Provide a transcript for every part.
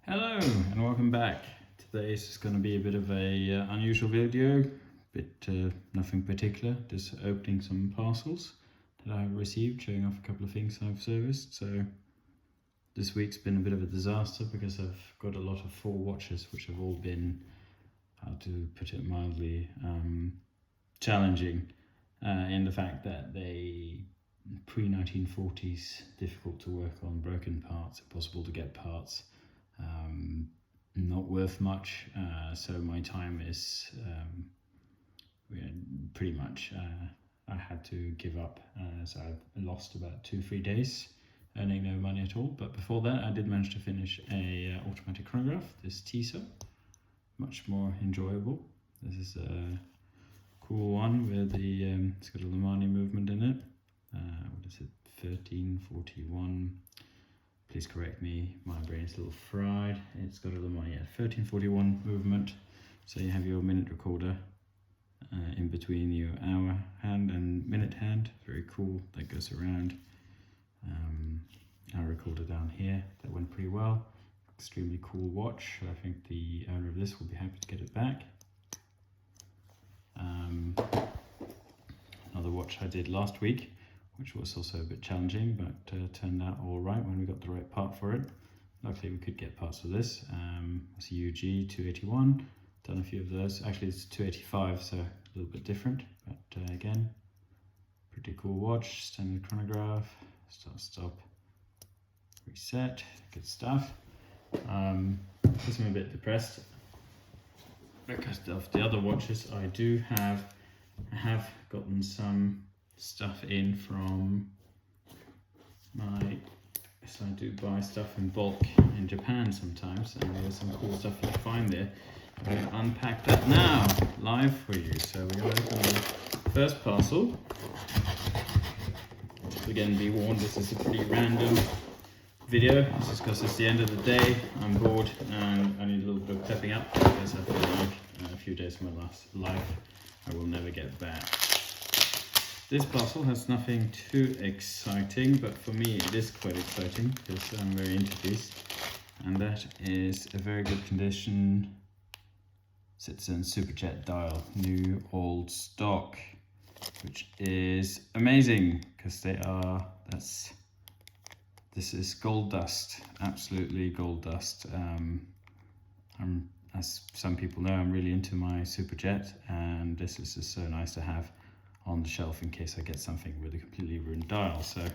Hello and welcome back. Today is going to be a bit of a unusual video, nothing particular, just opening some parcels that I've received, showing off a couple of things I've serviced. So this week's been a bit of a disaster because I've got a lot of full watches which have all been, how to put it mildly, challenging in the fact that they pre-1940s, difficult to work on, broken parts, impossible to get parts. Not worth much, so my time is pretty much I had to give up, so I lost about 2-3 days earning no money at all. But before that I did manage to finish a automatic chronograph, this TISO, much more enjoyable. This is a cool one with the it's got a Lemani movement in it. What is it, 1341? Please correct me, my brain is a little fried. It's got a Lemani at 1341 movement. So you have your minute recorder in between your hour hand and minute hand. Very cool, that goes around. Our recorder down here, that went pretty well. Extremely cool watch. I think the owner of this will be happy to get it back. Another watch I did last week, which was also a bit challenging, but turned out all right when we got the right part for it. Luckily we could get parts for this. It's a UG 281, done a few of those. Actually it's 285, so a little bit different, but again, pretty cool watch. Standard chronograph, start, stop, reset, good stuff. I'm a bit depressed because of the other watches I have gotten some stuff in from so I do buy stuff in bulk in Japan sometimes, and there's some cool stuff you can find there. I'm going to unpack that now live for you. So we're going to open the first parcel. Again, be warned, this is a pretty random video. This is because it's the end of the day, I'm bored and I need a little bit of pepping up because I feel like a few days of my last life I will never get back. This parcel has nothing too exciting, but for me it is quite exciting because I'm very into these. And that is a very good condition Citizen Superjet dial, new old stock, which is amazing because this is gold dust, absolutely gold dust. As some people know, I'm really into my Superjet, and this is just so nice to have on the shelf in case I get something with a completely ruined dial. So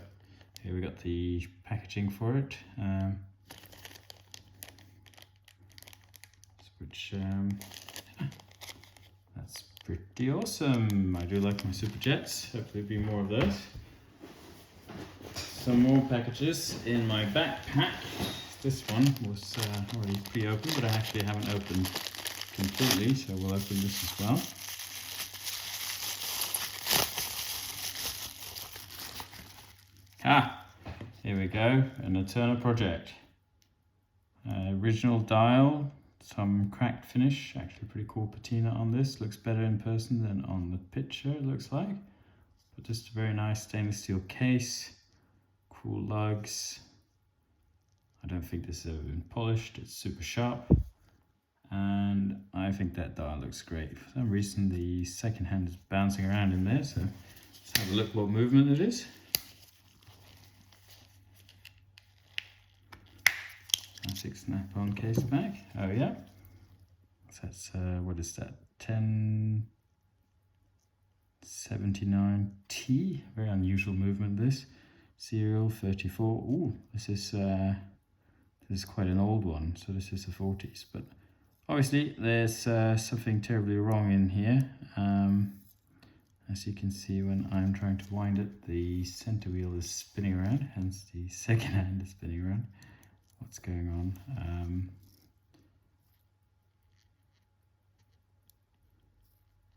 here we got the packaging for it, which that's pretty awesome. I do like my Superjets, hopefully be more of those. Some more packages in my backpack. This one was already pre-opened, but I actually haven't opened completely, so we'll open this as well. Here we go, an Eterna project. Original dial, some cracked finish, actually pretty cool patina on this. Looks better in person than on the picture, it looks like. But just a very nice stainless steel case, cool lugs. I don't think this has ever been polished, it's super sharp. And I think that dial looks great. For some reason the second hand is bouncing around in there, so let's have a look what movement it is. Classic snap-on case back. Oh yeah. So that's what is that? 1079T. Very unusual movement. This serial 34. Ooh, this is quite an old one. So this is the 40s. But obviously there's something terribly wrong in here. As you can see, when I'm trying to wind it, the center wheel is spinning around. Hence the second hand is spinning around. What's going on?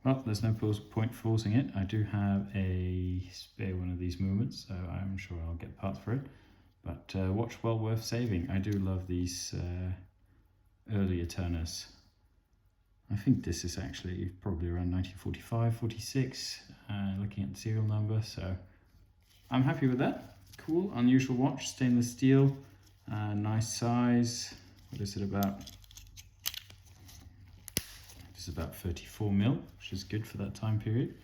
Well, there's no point forcing it. I do have a spare one of these movements, so I'm sure I'll get parts for it. But watch well worth saving. I do love these early Eternas. I think this is actually probably around 1945, 46, looking at the serial number, so I'm happy with that. Cool, unusual watch, stainless steel. Nice size, what is it about? It's about 34 mil, which is good for that time period.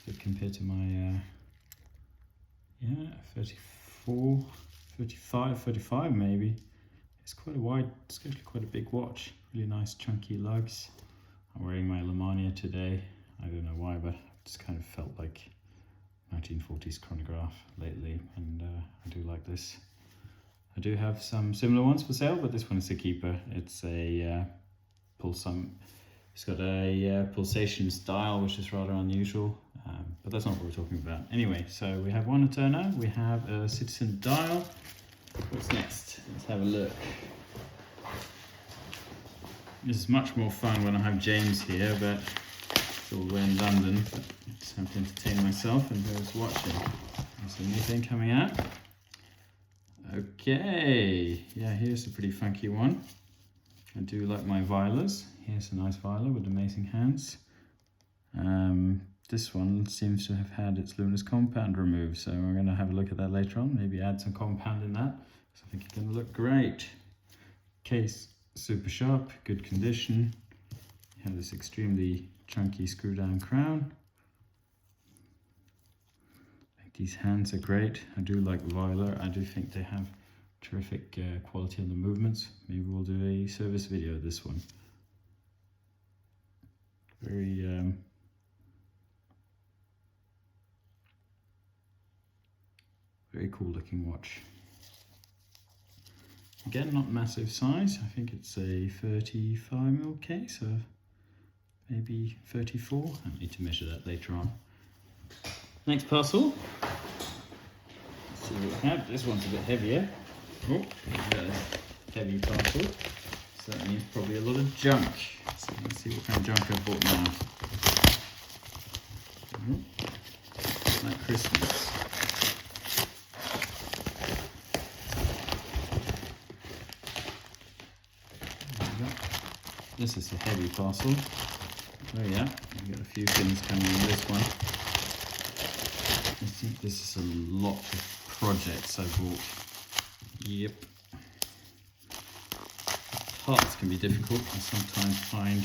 So compared to my, 34, 35, 35 maybe. It's quite a wide, it's actually quite a big watch. Really nice chunky lugs. I'm wearing my Lemania today. I don't know why, but I just kind of felt like 1940s chronograph lately, and I do like this. I do have some similar ones for sale, but this one is a keeper. It's a it's got a pulsations dial, which is rather unusual, but that's not what we're talking about. Anyway, so we have one a turner, we have a Citizen dial. What's next? Let's have a look. This is much more fun when I have James here, but it's all the way in London. But I just have to entertain myself and who's watching. There's a new thing coming out. Okay, yeah, here's a pretty funky one. I do like my violars. Here's a nice viola with amazing hands. This one seems to have had its luminous compound removed, so we're going to have a look at that later on. Maybe add some compound in that, because I think it's going to look great. Case super sharp, good condition. You have this extremely chunky screw down crown. I think these hands are great. I do like viola. I do think they have terrific quality on the movements. Maybe we'll do a service video of this one. Very cool looking watch. Again, not massive size. I think it's a 35mm case, or maybe 34. I need to measure that later on. Next parcel. Let's see what we have. This one's a bit heavier. Oh, a heavy parcel. So that means probably a lot of junk. So let's see what kind of junk I've bought now. Like Christmas. This is a heavy parcel. Oh yeah, we've got a few things coming in this one. I think this is a lot of projects I bought. Yep. Parts can be difficult. I sometimes find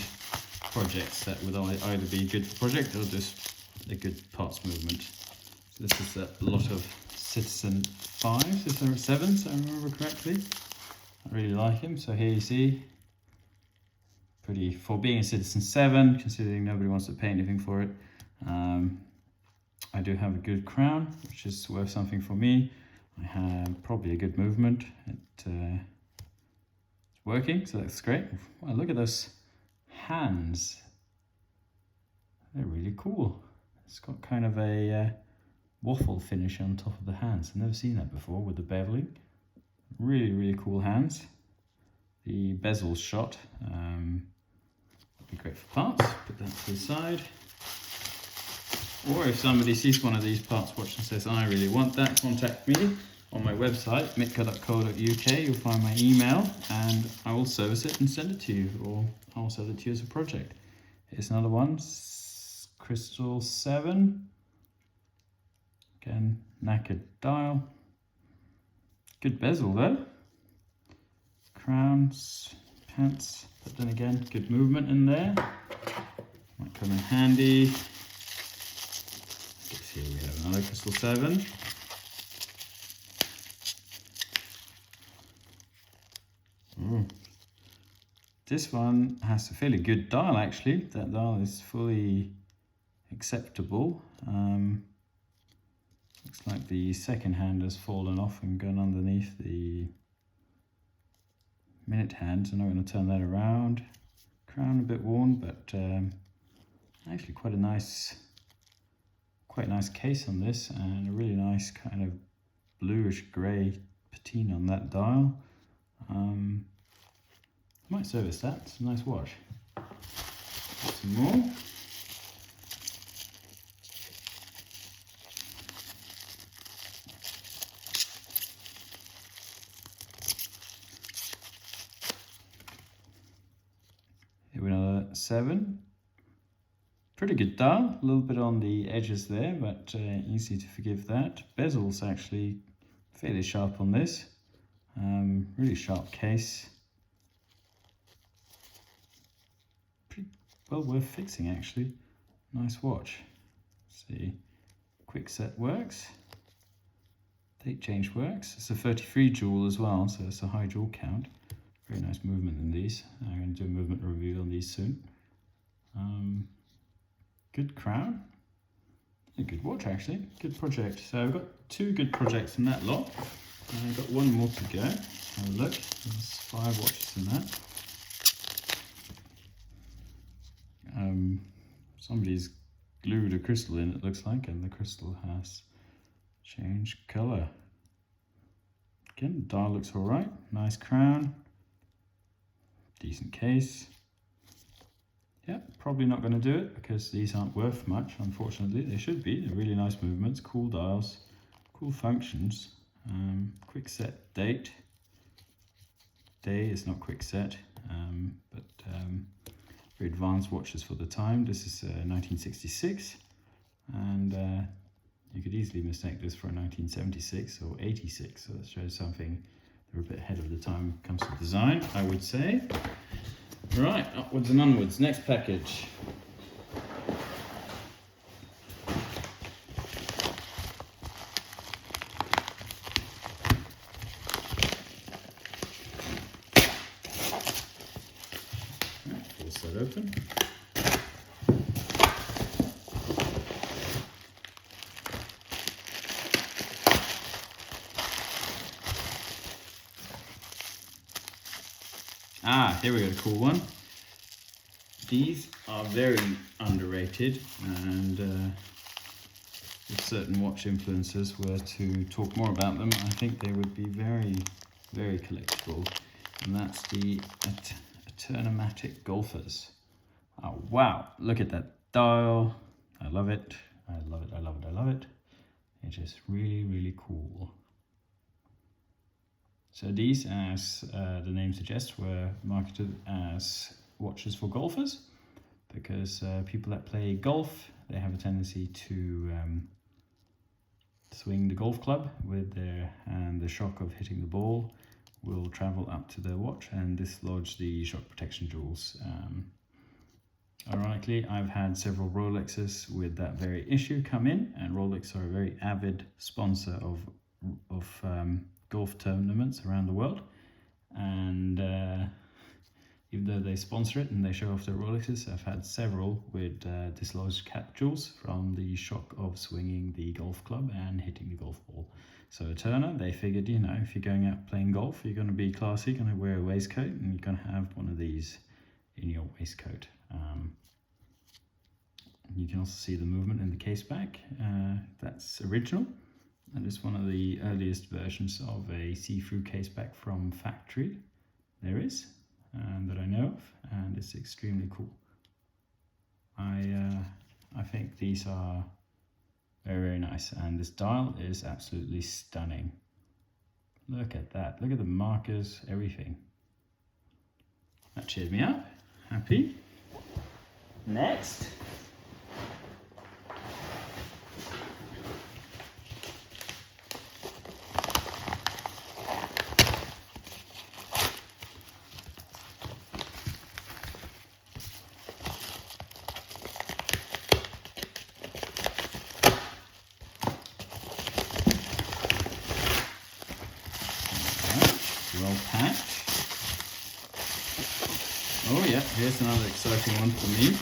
projects that would either be good for project or just a good parts movement. So this is a lot of Citizen 5s, if there are 7s, I remember correctly. I really like him. So here you see, pretty, for being a Citizen 7, considering nobody wants to pay anything for it. I do have a good crown, which is worth something for me. I have probably a good movement. It's working, so that's great. Wow, look at those hands. They're really cool. It's got kind of a waffle finish on top of the hands. I've never seen that before with the beveling. Really, really cool hands. The bezel's shot. Would be great for parts. Put that to the side. Or if somebody sees one of these parts watch and says, I really want that, contact me on my website, mitka.co.uk. You'll find my email and I will service it and send it to you, or I'll send it to you as a project. Here's another one, Crystal 7. Again, knackered dial. Good bezel though. Crowns, pants, but then again, good movement in there. Might come in handy. Here we have another Crystal 7. This one has a fairly good dial actually. That dial is fully acceptable. Looks like the second hand has fallen off and gone underneath the minute hand, so I'm not going to turn that around. Crown a bit worn, but actually quite nice case on this, and a really nice kind of bluish grey patina on that dial. I might service that. It's a nice watch. Some more. Here we have another 7. Pretty good dial, a little bit on the edges there, but easy to forgive that. Bezel's actually fairly sharp on this. Really sharp case. well worth fixing actually. Nice watch. See, quick set works. Date change works. It's a 33 jewel as well, so it's a high jewel count. Very nice movement in these. I'm going to do a movement review on these soon. Good crown. A good watch actually. Good project. So I've got 2 good projects in that lot. And I've got 1 more to go. Have a look. There's 5 watches in that. Somebody's glued a crystal in, it looks like, and the crystal has changed colour. Again, the dial looks alright. Nice crown. Decent case. Yeah, probably not going to do it because these aren't worth much, unfortunately. They should be. They're really nice movements, cool dials, cool functions. Quick set date. Day is not quick set, but very advanced watches for the time. This is 1966, and you could easily mistake this for a 1976 or 86, so that shows something they're a bit ahead of the time when it comes to design, I would say. Right, upwards and onwards. Next package. Force that open. Here we got a cool one. These are very underrated, and if certain watch influencers were to talk more about them, I think they would be very, very collectible. And that's the Eternamatic Golfers. Oh wow, look at that dial. I love it. I love it, I love it, I love it. It's just really, really cool. So these, as the name suggests, were marketed as watches for golfers because people that play golf, they have a tendency to swing the golf club with and the shock of hitting the ball will travel up to their watch and dislodge the shock protection jewels. Ironically, I've had several Rolexes with that very issue come in, and Rolex are a very avid sponsor of golf tournaments around the world, and even though they sponsor it and they show off their Rolexes, I've had several with dislodged cap jewels from the shock of swinging the golf club and hitting the golf ball. So Eterna, they figured, you know, if you're going out playing golf, you're going to be classy, you're going to wear a waistcoat, and you're going to have one of these in your waistcoat. You can also see the movement in the case back. That's original. And it's one of the earliest versions of a see-through case back from factory. There is, that I know of, and it's extremely cool. I think these are very, very nice, and this dial is absolutely stunning. Look at that, look at the markers, everything. That cheered me up, happy. Next. Well packed. Oh yeah, here's another exciting one for me.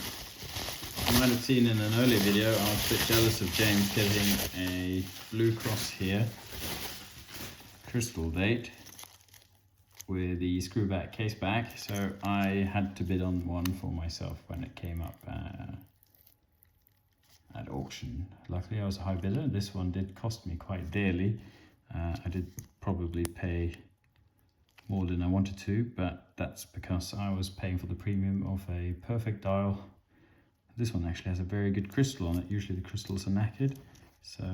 You might have seen in an earlier video, I was a bit jealous of James getting a Blue Cross here crystal date with the screw back case back, so I had to bid on one for myself when it came up at auction. Luckily I was a high bidder. This one did cost me quite dearly. I did probably pay more than I wanted to, but that's because I was paying for the premium of a perfect dial. This one actually has a very good crystal on it. Usually the crystals are knackered, so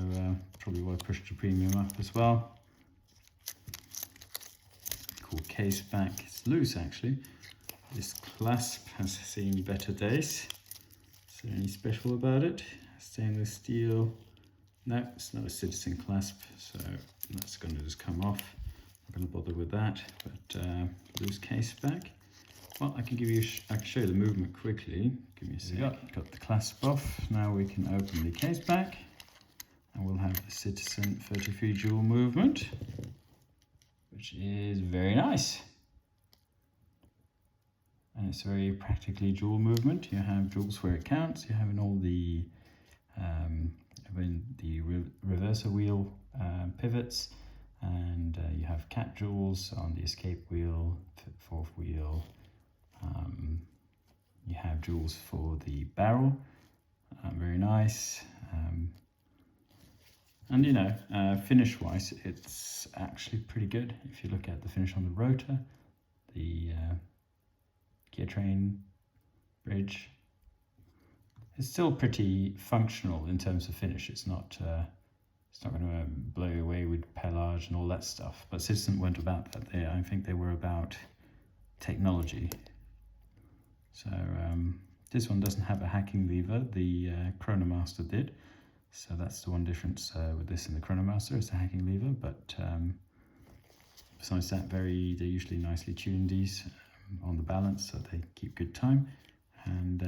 probably why I pushed the premium up as well. Cool case back. It's loose actually. This clasp has seen better days. Is there any special about it? Stainless steel. No, it's not a citizen clasp, so that's going to just come off. Not going to bother with that, but loose case back. Well, I can show you the movement quickly. Give me a sec. Got the clasp off. Now we can open the case back, and we'll have the Citizen 33 dual movement, which is very nice. And it's very practically dual movement. You have jewels where it counts. You have in all the reverser wheel pivots, and you have cat jewels on the escape wheel, fourth wheel. You have jewels for the barrel, very nice. And you know, finish wise, it's actually pretty good. If you look at the finish on the rotor, the gear train bridge, it's still pretty functional in terms of finish. It's not going to blow you away with pelage and all that stuff. But Citizen weren't about that. I think they were about technology. So this one doesn't have a hacking lever. The Chronomaster did. So that's the one difference with this and the Chronomaster. It's a hacking lever, but besides that, they're usually nicely tuned, these on the balance, so they keep good time, and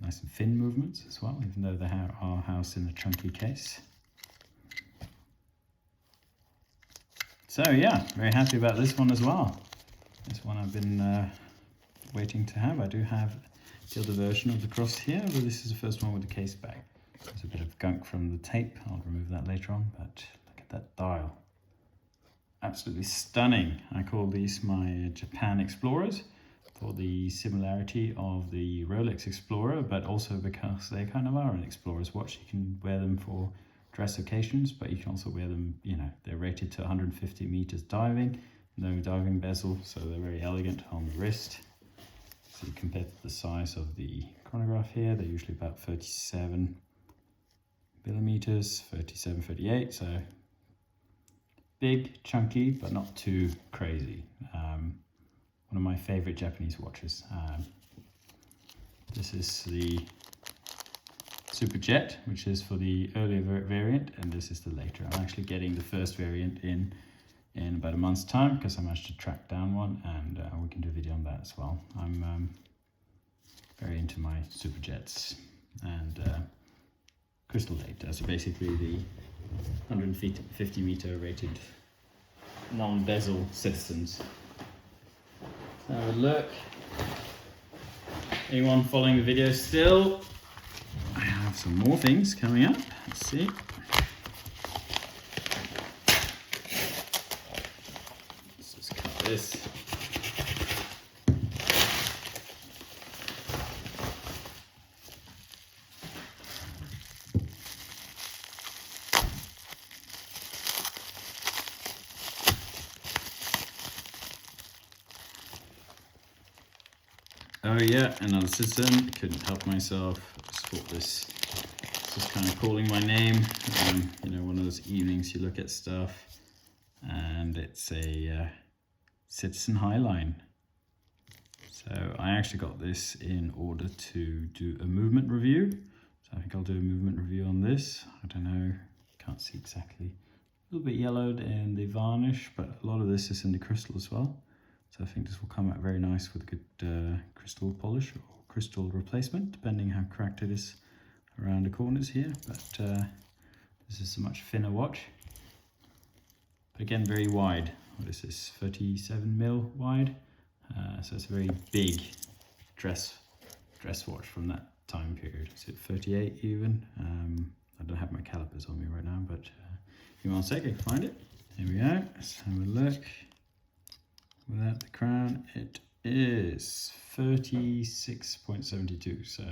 nice and thin movements as well, even though they are housed in a chunky case. So yeah, very happy about this one as well. This one I've been waiting to have. I do have the other version of the Cross here, but this is the first one with the case back. There's a bit of gunk from the tape. I'll remove that later on, but look at that dial. Absolutely stunning. I call these my Japan Explorers for the similarity of the Rolex Explorer, but also because they kind of are an Explorer's watch. You can wear them for dress occasions, but you can also wear them, you know, they're rated to 150 meters diving, no diving bezel, so they're very elegant on the wrist. So compared to the size of the chronograph here, they're usually about 37 millimeters, 37, 38, so big, chunky, but not too crazy. One of my favorite Japanese watches. This is the Super Jet, which is for the earlier variant, and this is the later. I'm actually getting the first variant in about a month's time, because I managed to track down one, and we can do a video on that as well. I'm very into my Super Jets and crystal data, so basically the 150 meter rated non-bezel Citizens. So look, anyone following the video still? I have some more things coming up. Let's see. Let's just cut this. Oh yeah, another Citizen. Couldn't help myself. Just thought this was kind of calling my name. You know, one of those evenings you look at stuff, and it's a Citizen Highline. So I actually got this in order to do a movement review. So I think I'll do a movement review on this. I don't know, can't see exactly. A little bit yellowed in the varnish, but a lot of this is in the crystal as well. So I think this will come out very nice with a good crystal polish or crystal replacement, depending how cracked it is around the corners here. But this is a much thinner watch. But again, very wide. What is this, 37 mil wide? So it's a very big dress watch from that time period. Is it 38 even? I don't have my calipers on me right now, but give me 1 second, I can find it. Here we go, let's have a look. Without the crown, it is 36.72, so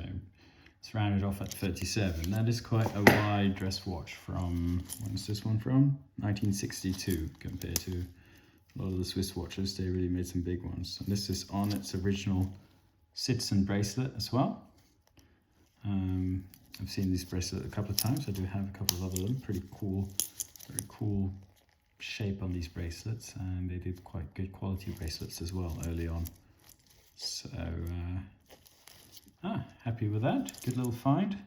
it's rounded off at 37. That is quite a wide dress watch from, when's this one from? 1962, compared to a lot of the Swiss watches. They really made some big ones. And this is on its original Citizen bracelet as well. I've seen this bracelet a couple of times. I do have a couple of other them. Pretty cool, very cool shape on these bracelets, and they did quite good quality bracelets as well early on. So happy with that. Good little find.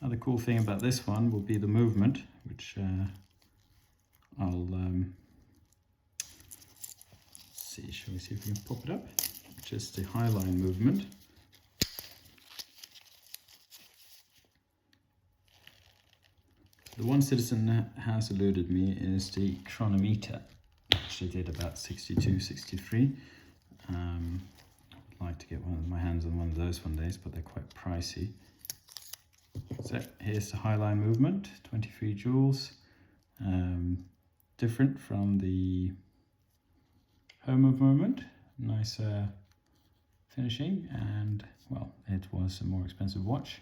Another cool thing about this one will be the movement, which I'll see. Shall we see if we can pop it up? just the Highline movement. The one citizen that has eluded me is the chronometer. Actually did about 62, 63. I'd like to get my hands on one of those one days, but they're quite pricey. So here's the Highline movement, 23 joules. Different from the Homer movement. Nice finishing, and well, it was a more expensive watch.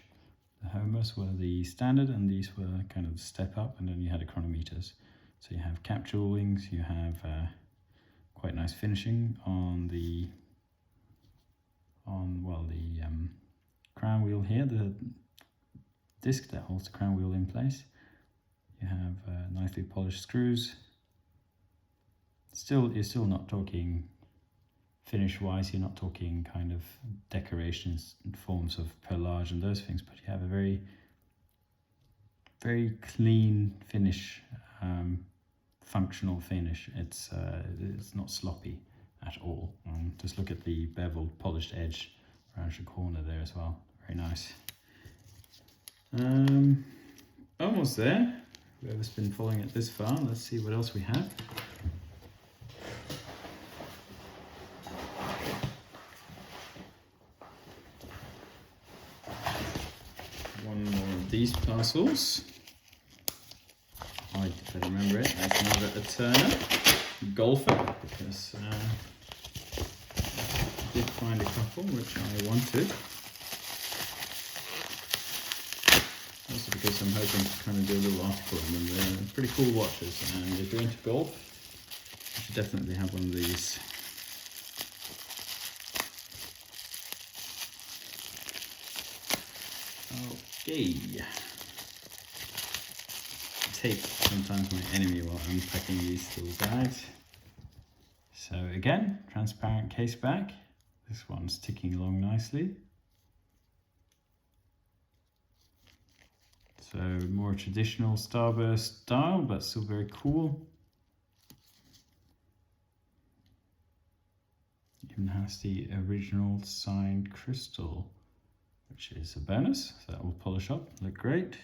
The Homers were the standard, and these were kind of the step up, and then you had the chronometers. So you have cap jewelings, you have quite nice finishing on the crown wheel here, the disc that holds the crown wheel in place. You have nicely polished screws. You're still not talking finish-wise, you're not talking kind of decorations and forms of perlage and those things, but you have a very, very clean finish, functional finish. It's not sloppy at all. Just look at the beveled, polished edge around the corner there as well. Very nice. Almost there. Whoever's been following it this far, let's see what else we have. One more of these parcels. If I remember it, that's another Turner golfer, because I did find a couple which I wanted. Also because I'm hoping to kind of do a little article on them. They're pretty cool watches, and if you're into golf, you should definitely have one of these. Okay. Tape sometimes my enemy while unpacking these little bags. So again, transparent case back. This one's ticking along nicely. So more traditional starburst style, but still very cool. Even has the original signed crystal, which is a bonus. So that will polish up, look great.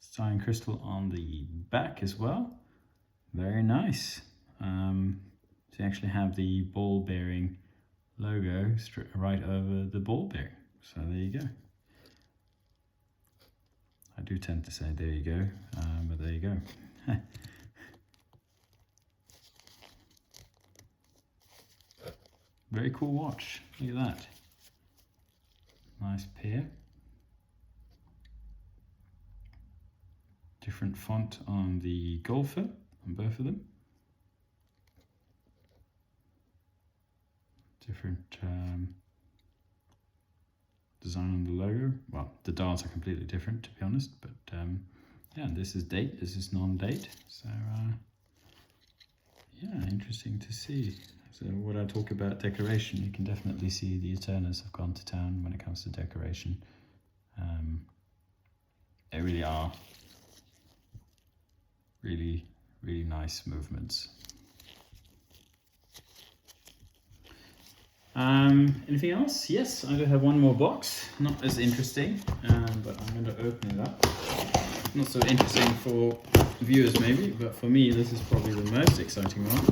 Signed crystal on the back as well. Very nice. So you actually have the ball bearing logo right over the ball bearing. So there you go. I do tend to say there you go, but there you go. Very cool watch. Look at that. Nice pair. Different font on the golfer, on both of them. Different design on the logo. Well, the dials are completely different, to be honest, but yeah, this is date, this is non-date. So yeah, interesting to see. So when I talk about decoration, you can definitely see the Eterners have gone to town when it comes to decoration. They really are really, really nice movements. Anything else? Yes, I do have one more box. Not as interesting, but I'm going to open it up. Not so interesting for viewers maybe, but for me this is probably the most exciting one.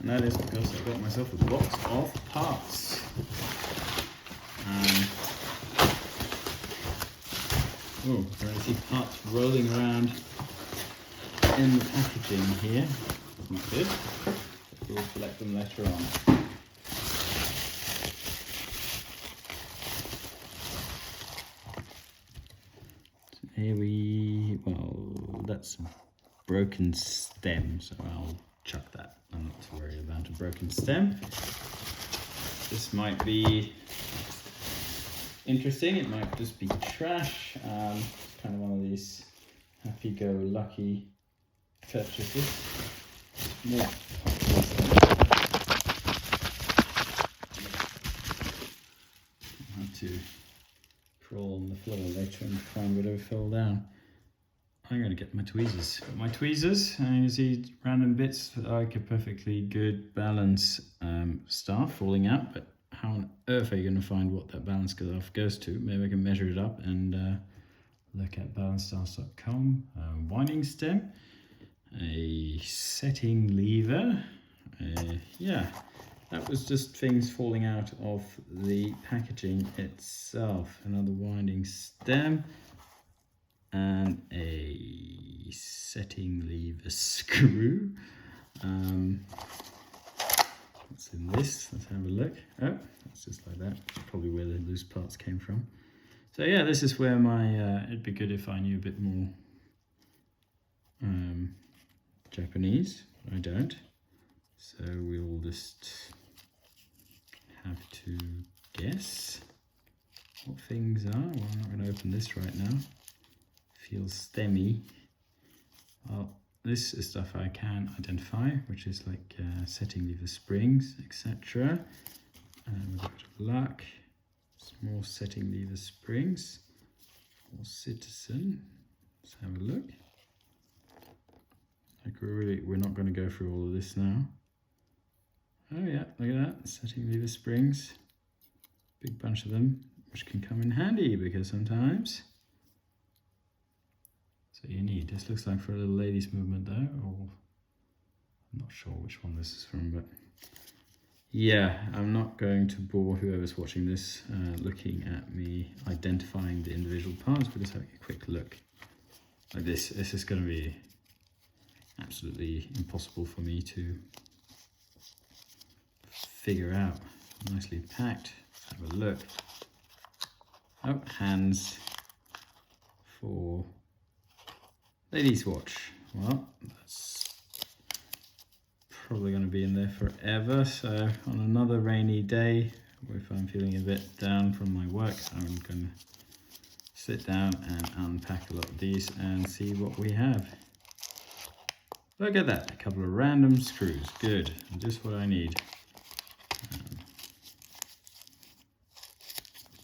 And that is because I got myself a box of parts. Oh, I see parts rolling around in the packaging here. Not good. We'll collect them later on. Here that's a broken stem, so I'll chuck that. I'm not too worried about a broken stem. This might be interesting, it might just be trash. It's kind of one of these happy-go-lucky purchases. More. I'll have to crawl on the floor later and find whatever fell down. I'm going to get my tweezers. Got my tweezers, and you see random bits like a perfectly good balance staff falling out, but how on earth are you going to find what that balance graph goes to? Maybe I can measure it up and look at balancestaffs.com. Winding stem, a setting lever. Yeah, that was just things falling out of the packaging itself. Another winding stem and a setting lever screw. What's in this? Let's have a look. Oh, it's just like that. Probably where the loose parts came from. So yeah, this is where my, it'd be good if I knew a bit more Japanese. I don't. So we'll just have to guess what things are. Well, I'm not going to open this right now. Feels stemmy. Well, this is stuff I can identify, which is like setting lever springs, etc. And with a bit of luck, small setting lever springs for Citizen. Let's have a look. Like we're not going to go through all of this now. Oh yeah, look at that, setting lever springs. Big bunch of them, which can come in handy because sometimes. So you need, this looks like for a little ladies movement though, or I'm not sure which one this is from, but yeah, I'm not going to bore whoever's watching this looking at me identifying the individual parts. We're just having a quick look. Like this is going to be absolutely impossible for me to figure out. Nicely packed. Let's have a look. Oh, hands for ladies watch. Well, that's probably going to be in there forever. So on another rainy day, if I'm feeling a bit down from my work, I'm going to sit down and unpack a lot of these and see what we have. Look at that, a couple of random screws. Good, just what I need.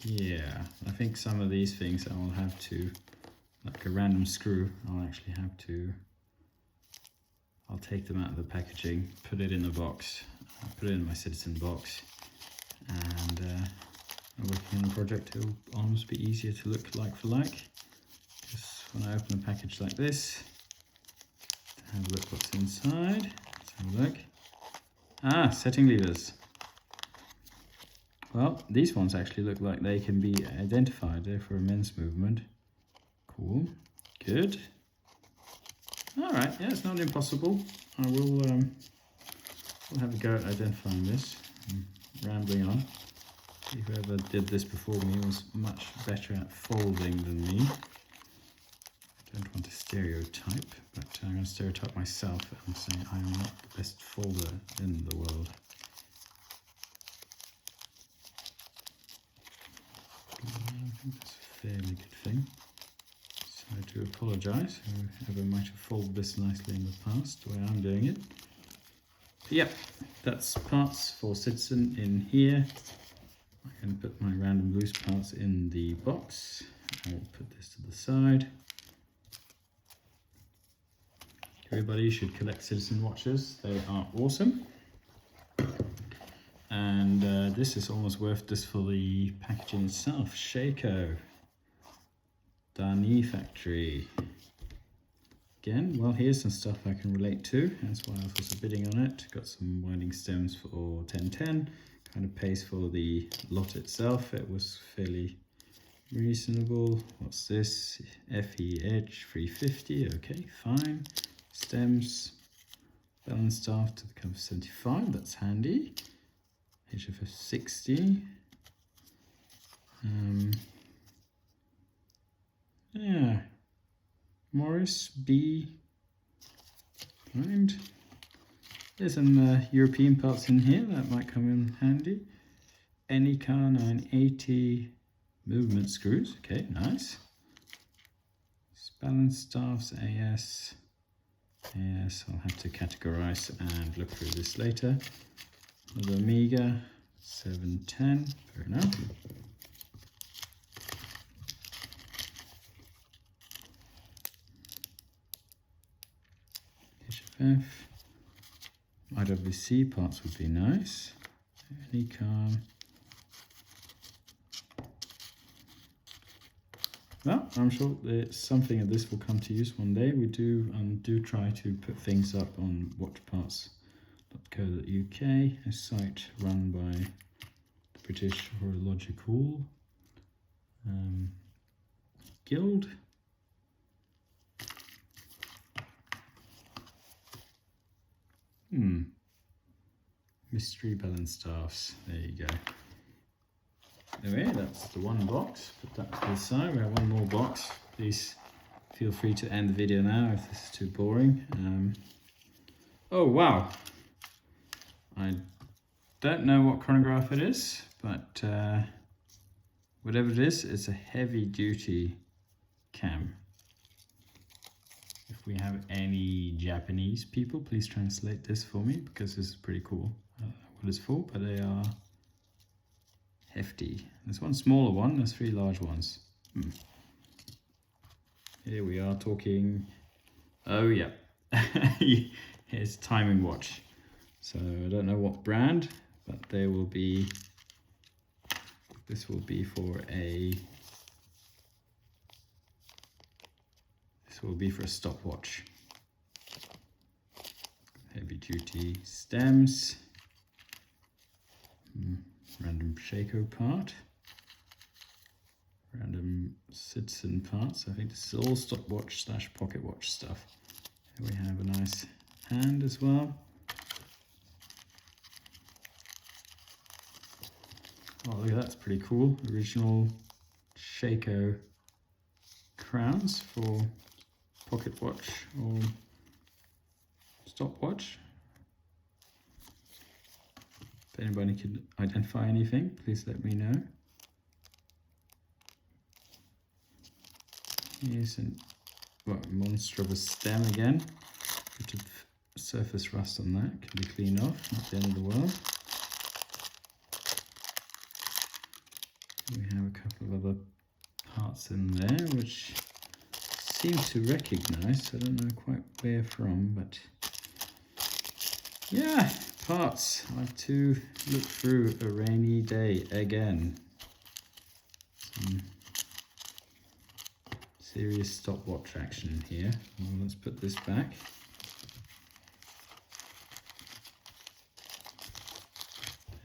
Yeah, I think some of these things I will have to, like a random screw, I'll take them out of the packaging, put it in a box, put it in my Citizen box, and working on a project, it will almost be easier to look like for like. Just when I open a package like this, to have a look what's inside. Let's have a look. Ah, setting levers. Well, these ones actually look like they can be identified. They're for a men's movement. Cool. Good. All right. Yeah, it's not impossible. I will we'll have a go at identifying this. I'm rambling on. Whoever did this before me was much better at folding than me. I don't want to stereotype, but I'm going to stereotype myself and say I am not the best folder in the world. I think that's a fairly good thing. So I do apologise whoever might have folded this nicely in the past, the way I'm doing it. But yep, that's parts for Citizen in here. I'm going to put my random loose parts in the box. I'll put this to the side. Everybody should collect Citizen watches. They are awesome. And this is almost worth this for the packaging itself. Seiko Dani factory. Again, well, here's some stuff I can relate to. That's why I was also bidding on it. Got some winding stems for 1010. Kind of pays for the lot itself. It was fairly reasonable. What's this? FE Edge 350. Okay, fine. Stems. Balance staff to the cover 75. That's handy. HFF 60. Yeah. Morris B. Blind. There's some European parts in here that might come in handy. Anycar 980 movement screws. Okay, nice. Balance staffs AS. Yes, I'll have to categorize and look through this later. The Amiga 710, fair enough. HFF. IWC parts would be nice. Anycar well, I'm sure that something of this will come to use one day. We do try to put things up on watchparts.co.uk, a site run by the British Horological Guild. Mystery bell and staffs. There you go. Anyway, that's the one box. Put that to the side. We have one more box. Please feel free to end the video now if this is too boring. Oh wow! I don't know what chronograph it is, but whatever it is, it's a heavy-duty cam. If we have any Japanese people, please translate this for me, because this is pretty cool. What it's for, but they are hefty. There's one smaller one, there's 3 large ones. Here we are talking, oh yeah, here's timing watch. So I don't know what brand, but they will be, this will be for a stopwatch. Heavy duty stems. Random Shaco part. Random citizen parts. I think this is all stopwatch / pocket watch stuff. Here we have a nice hand as well. Oh, look at that, that's pretty cool. Original Shaco crowns for pocket watch or stopwatch. If anybody could identify anything, please let me know. Here's a monster of a stem again. Bit of surface rust on that, can be cleaned off, not the end of the world. We have a couple of other parts in there which seem to recognize. I don't know quite where from, but yeah, parts I like to look through a rainy day again. Some serious stopwatch action in here. Well, let's put this back.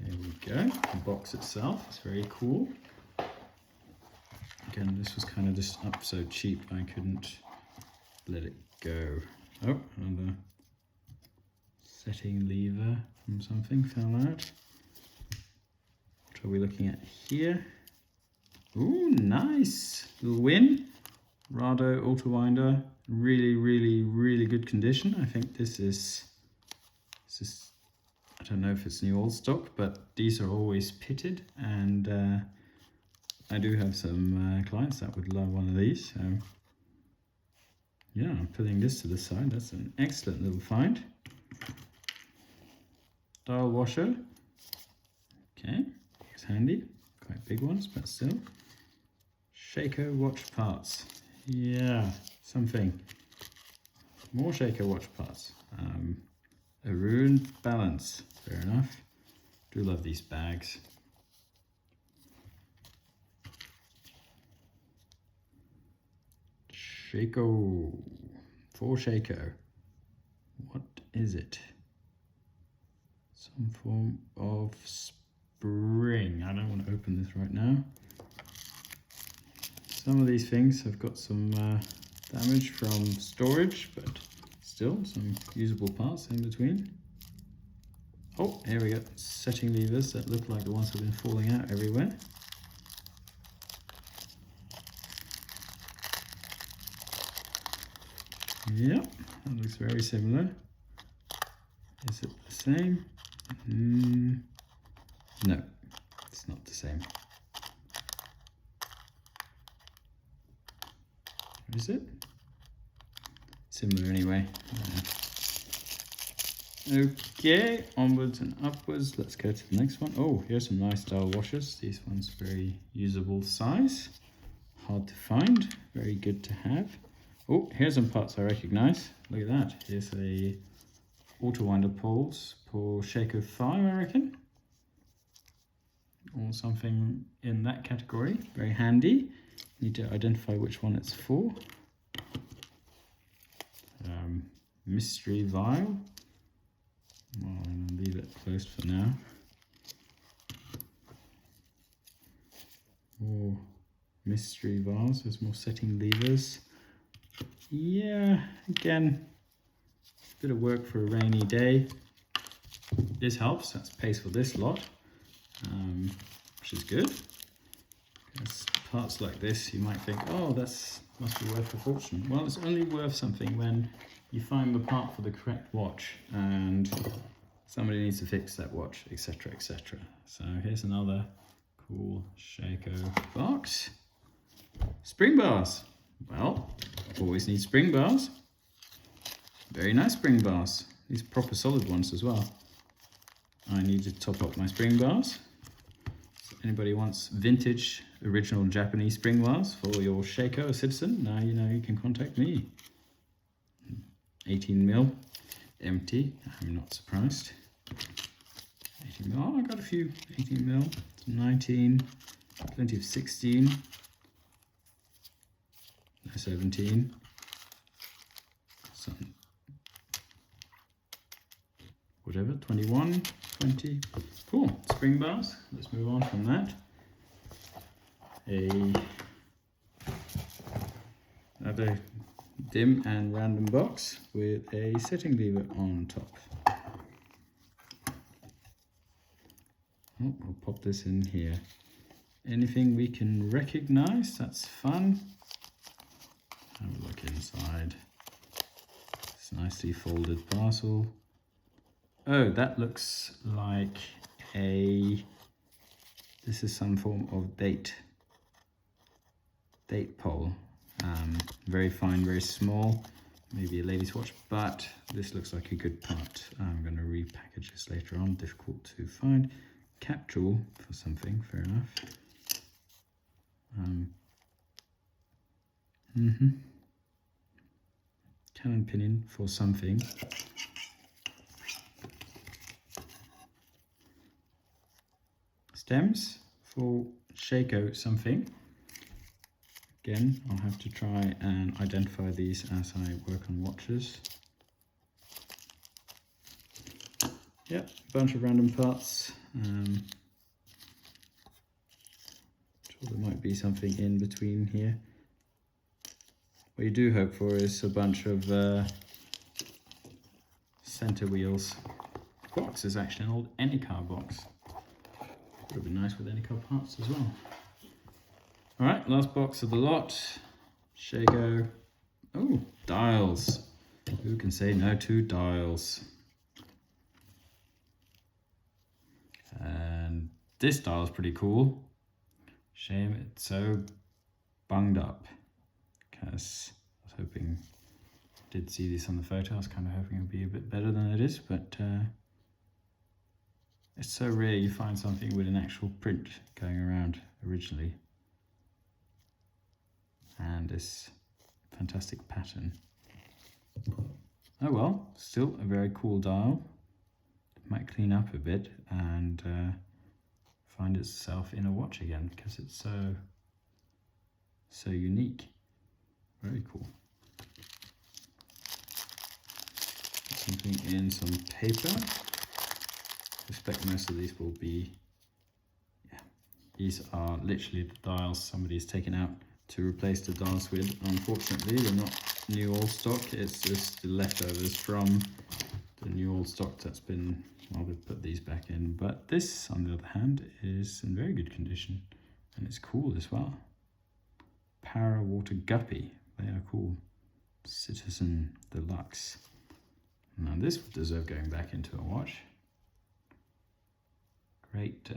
There we go. The box itself is very cool. Again, this was kind of just up so cheap I couldn't let it go. Oh, another setting lever from something fell out. What are we looking at here? Ooh, nice! Little win. Rado auto winder. Really good condition. I think this is, I don't know if it's new old stock, but these are always pitted, and I do have some clients that would love one of these. So yeah, I'm putting this to the side. That's an excellent little find. Dial washer. Okay, it's handy. Quite big ones, but still. Shaco watch parts. Yeah, something. More Shaco watch parts. A ruined balance. Fair enough. Do love these bags. Shaco. For Shaco. What is it? Some form of spring. I don't want to open this right now. Some of these things have got some damage from storage, but still some usable parts in between. Oh, here we go. Setting levers that look like the ones that have been falling out everywhere. Yep, that looks very similar. Is it the same? No, it's not the same. Is it? Similar anyway. Okay, onwards and upwards. Let's go to the next one. Oh, here's some nice dial washers. These ones very usable size. Hard to find. Very good to have. Oh, here's some parts I recognize. Look at that. Here's a auto winder poles for Shaco 5, I reckon. Or something in that category. Very handy. need to identify which one it's for. Mystery vial. Well, I'm going to leave it closed for now. More mystery vials. There's more setting levers. Yeah, again, a bit of work for a rainy day. This helps. That's pace for this lot, which is good. Because parts like this, you might think, oh, that's must be worth a fortune. Well, it's only worth something when you find the part for the correct watch and somebody needs to fix that watch, etc., etc. So here's another cool Shaco box. Spring bars. Well, always need spring bars. Very nice spring bars. These are proper solid ones as well. I need to top up my spring bars. So anybody wants vintage, original Japanese spring bars for your Shaco Citizen, now you know you can contact me. 18mm, empty, I'm not surprised. 18mm, oh, I got a few 18mm, 19, plenty of 16, 17, some, whatever, 21, 20, cool, spring bars. Let's move on from that. Another dim and random box with a setting lever on top. Oh, I'll pop this in here. Anything we can recognize, that's fun. Have a look inside. It's a nicely folded parcel. Oh, that looks like this is some form of date pole. Very fine, very small, maybe a lady's watch, but this looks like a good part. I'm going to repackage this later on, difficult to find. Cap jewel for something, fair enough. Cannon pinion for something. Stems for Shaco something. Again, I'll have to try and identify these as I work on watches. Yep, a bunch of random parts. Sure there might be something in between here. What you do hope for is a bunch of center wheels. The box is actually an old any car box. It would be nice with any car parts as well. Alright, last box of the lot. Shaco. Oh, dials. Who can say no to dials? And this dial is pretty cool. Shame it's so bunged up. Because I was hoping, did see this on the photo, I was kind of hoping it would be a bit better than it is, but it's so rare you find something with an actual print going around originally. And this fantastic pattern. Oh well, still a very cool dial. It might clean up a bit and find itself in a watch again because it's so unique. Very cool. Something in some paper. I suspect most of these will be, yeah, these are literally the dials somebody's taken out to replace the dials with. Unfortunately, they're not new old stock, it's just the leftovers from the new old stock that's been, well, we put these back in. But this, on the other hand, is in very good condition and it's cool as well. Para Water Guppy, they are cool. Citizen Deluxe. Now this would deserve going back into a watch. Great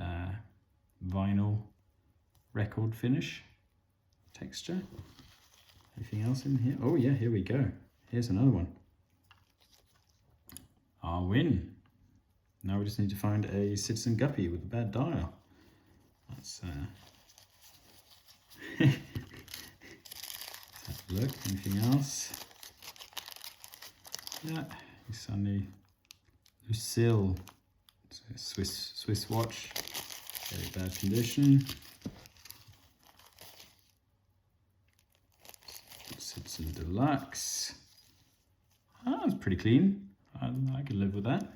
vinyl record finish. Texture. Anything else in here? Oh yeah, here we go. Here's another one. Our win. Now we just need to find a Citizen Guppy with a bad dial. That's let's have a look. Anything else? Yeah, suddenly Lucille. It's a Swiss watch. Very bad condition. Citizen Deluxe. Ah, it's pretty clean. I can live with that.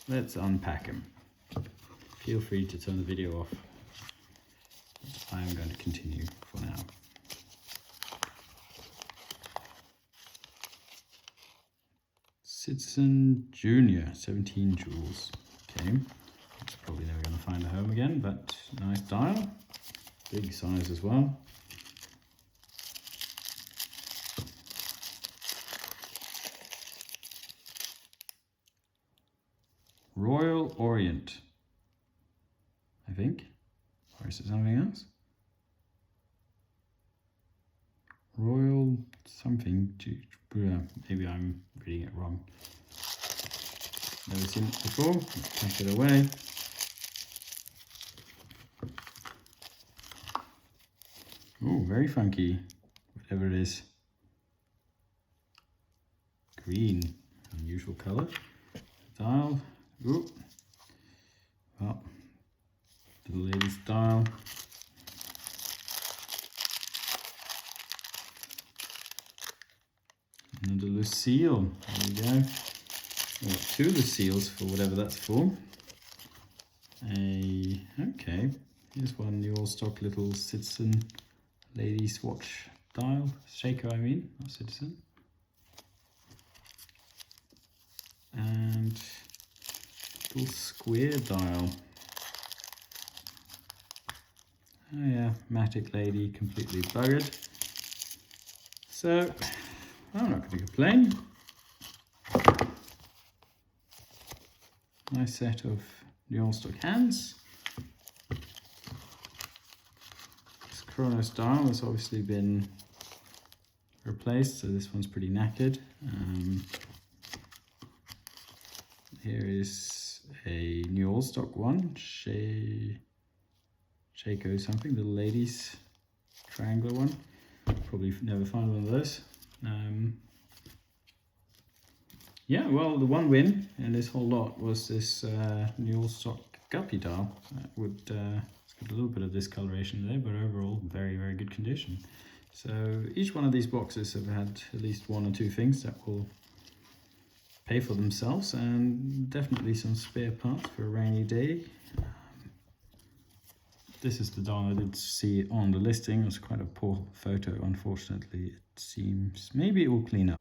Let's unpack them. Feel free to turn the video off. I am going to continue for now. Citizen Junior, 17 jewels. Okay, it's probably never going to find a home again, but nice dial. Big size as well. Royal Orient, I think. Or is it something else? Royal something. Maybe I'm reading it wrong. Never seen it before. Let's pack it away. Oh, very funky. Whatever it is. Green. Unusual colour. Dial. Ooh. Well, little lady's dial. Another Lucille. There we go. We've got two Lucilles for whatever that's for. Okay. Here's one new all stock little Citizen lady swatch dial. Shaker, I mean, not Citizen. And little square dial. Oh yeah, Matic lady, completely buggered. So, I'm not going to complain. Nice set of new all stock hands. This Chronos dial has obviously been replaced, so this one's pretty knackered. Here is a new all stock one, Shaco something, little ladies triangular one. Probably never find one of those. Yeah, well, the one win in this whole lot was this new all stock guppy dial. It's got a little bit of discoloration there, but overall very, very good condition. So each one of these boxes have had at least one or two things that will pay for themselves, and definitely some spare parts for a rainy day. This is the dial I did see on the listing. It was quite a poor photo, unfortunately. It seems maybe it will clean up.